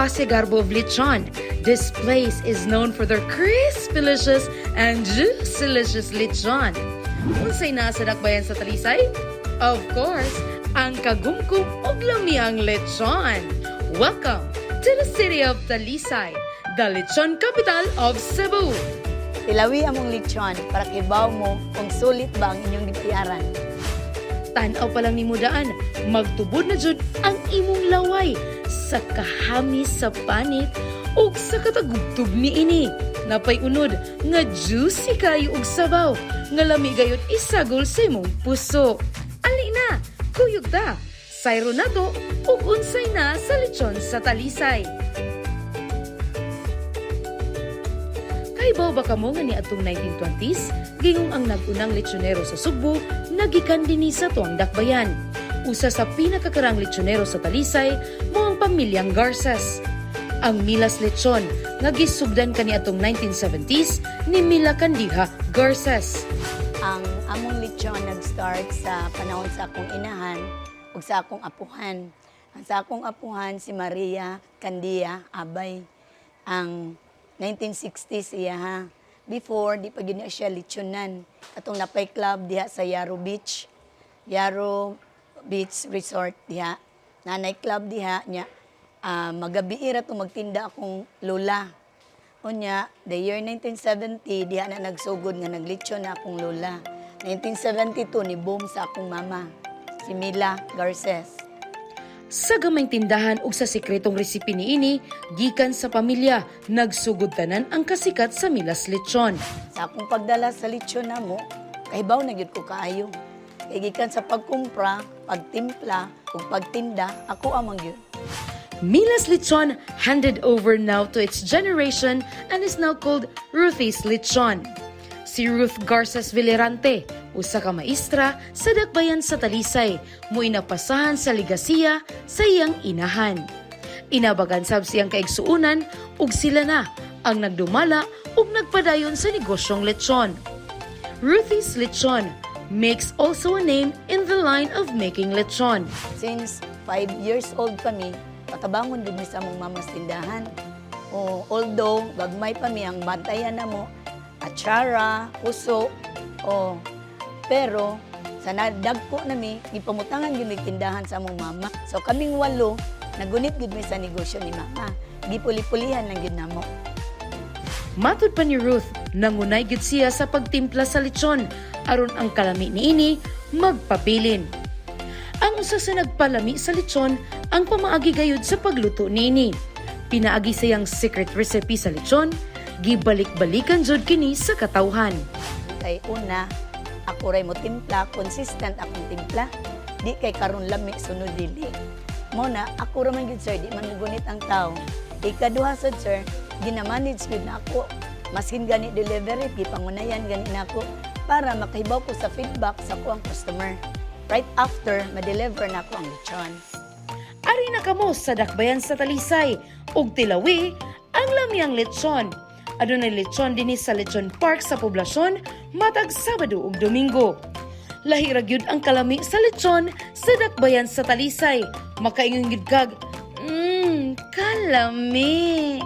Boniface Garbo of Lechon. This place is known for their crisp, delicious, and juicy-licious lechon. Unsay naa sa dakbayan sa Talisay? Of course, ang kagumkum ug lamiang lechon. Welcome to the city of Talisay, the lechon capital of Cebu. Tilawi among lechon para kibaw mo kung sulit ba ang inyong gipiaran. Tanaw pa lang ni mudaan, magtubod na jud ang imong laway sa kahamis sa panit ug sa katagubtub ni ini. Napay unod nga juicy kayo ug sabaw, nga lami gayud isagol sa imong puso. Ali na, kuyog ta, sayro na to ug unsay na sa lechon sa Talisay. Kaibaw ba kamo nga ni atong 1920s, gingong ang nagunang lechonero sa Sugbo, nagikan dinhi sa tuang dakbayan. Usa sa pinakakarang lechonero sa Talisay, mo ang pamilyang Garces. Ang Milas Lechon, nga gisugdan kani atong 1970s, ni Mila Candiha Garces. Ang among lechon nag-start sa panahon sa akong inahan ug sa akong apuhan. Ang sa akong apuhan si Maria Candia Abay. Ang 1960s iya ha. Before, di pa gina siya lechonan. Atong napay club diha sa Yarrow Beach. Yarrow Beach Resort diha. Nanay club diha niya. Magabiira to magtinda akong lola. Unya, the year 1970, diha na nagsugod nga naglechon na akong lola. 1972, ni boom sa akong mama, si Mila Garces. Sa gamay tindahan ug sa sikretong resipe niini, gikan sa pamilya, nagsugod tanan ang kasikat sa Milas Lechon. Sa akong pagdala sa lechon namo, kahibaw na gyud ko kaayo. Kay gikan sa pagkumpra, pagtimpla, ug pagtinda, ako amang gyud. Milas Lechon handed over now to its generation and is now called Ruthie's Lechon. Si Ruth Garces Villarante, usa ka maestra sa dakbayan sa Talisay, mo inapasahan sa ligasiya sa iyang inahan. Inabagan sab siyang kaigsuunan ug sila na ang nagdumala ug nagpadayon sa negosyong lechon. Ruthie's Lechon makes also a name in the line of making lechon. Since 5 years old kami, patabangon din mi sa among mamas tindahan. Although, gagmay pa mi ang bantayan na mo, atsara, uso, pero sa nadagko na mi, gipamutangan yun tindahan sa among mama. So kaming 8, nagunit gud mi sa negosyo ni mama. Gipuli-pulihan lang yun namo. Matud pa ni Ruth, nangunay gid siya sa pagtimpla sa lechon, aron ang kalami niini magpabilin. Ang usa sa nagpalami sa lechon ang pamaagi gayud sa pagluto niini. Pinaagi sayang secret recipe sa lechon, gibalik-balikan jud kini sa katawhan. Kay una, ako ray mo timpla, consistent akong timpla. Di kay karon lami sunod dili. Mo na ako ra man gyud sir, di man gunit ang tao. Ikaduha sad sir, ginamanage gyud na ako. Maskin gani delivery, gipangunayan gani nako para makahibaw ko sa feedback sa kuang customer. Right after, ma-deliver na ako ang lechon. Ari na kamo sa dakbayan sa Talisay ug tilawi ang lamyang lechon. Adunay lechon dinhi sa Lechon Park sa poblasyon matag Sabado ug Domingo. Lahi ra gyud ang kalami sa lechon sa dakbayan sa Talisay. Makaingon gyud kag, kalami.